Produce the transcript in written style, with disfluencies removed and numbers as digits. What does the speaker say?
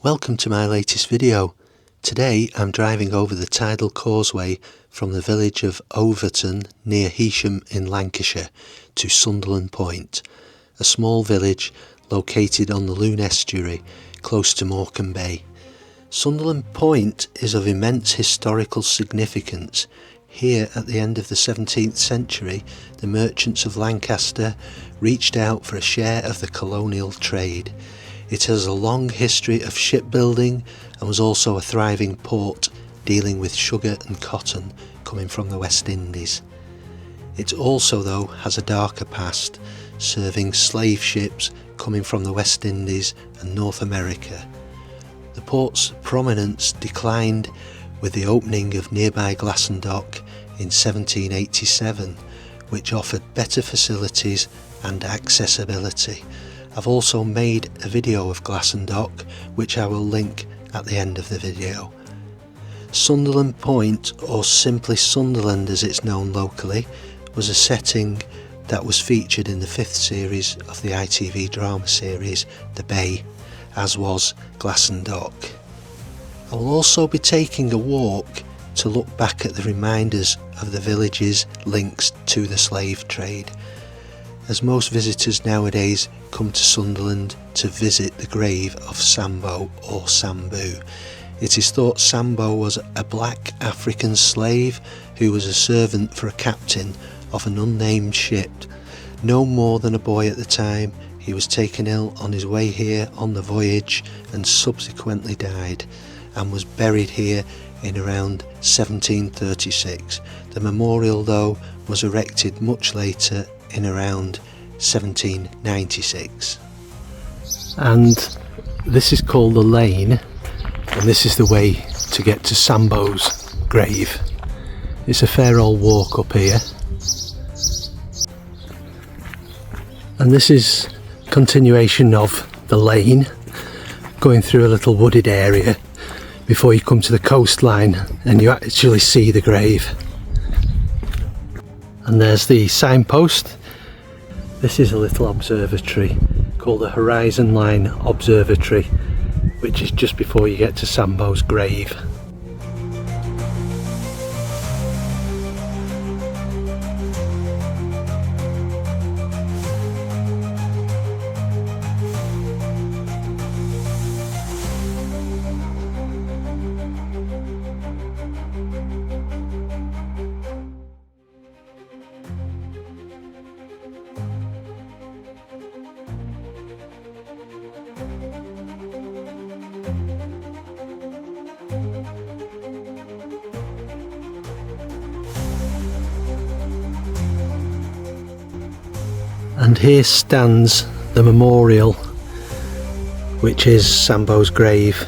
Welcome to my latest video. Today I'm driving over the tidal causeway from the village of Overton near Heysham in Lancashire to Sunderland Point, a small village located on the Lune estuary close to Morecambe Bay. Sunderland Point is of immense historical significance. Here at the end of the 17th century, the merchants of Lancaster reached out for a share of the colonial trade. It has a long history of shipbuilding and was also a thriving port dealing with sugar and cotton coming from the West Indies. It also though has a darker past, serving slave ships coming from the West Indies and North America. The port's prominence declined with the opening of nearby Glasson Dock in 1787, which offered better facilities and accessibility. I've also made a video of Glasson Dock, which I will link at the end of the video. Sunderland Point, or simply Sunderland as it's known locally, was a setting that was featured in the 5th series of the ITV drama series The Bay, as was Glasson Dock. I will also be taking a walk to look back at the reminders of the village's links to the slave trade, as most visitors nowadays come to Sunderland to visit the grave of Sambo or Sambo. It is thought Sambo was a black African slave who was a servant for a captain of an unnamed ship. No more than a boy at the time, he was taken ill on his way here on the voyage and subsequently died, and was buried here in around 1736. The memorial though was erected much later in around 1796. And this is called the lane, and this is the way to get to Sambo's grave. It's a fair old walk up here, and this is continuation of the lane going through a little wooded area before you come to the coastline and you actually see the grave. And there's the signpost. This is a little observatory called the Horizon Line Observatory, which is just before you get to Sambo's grave. And here stands the memorial, which is Sambo's grave.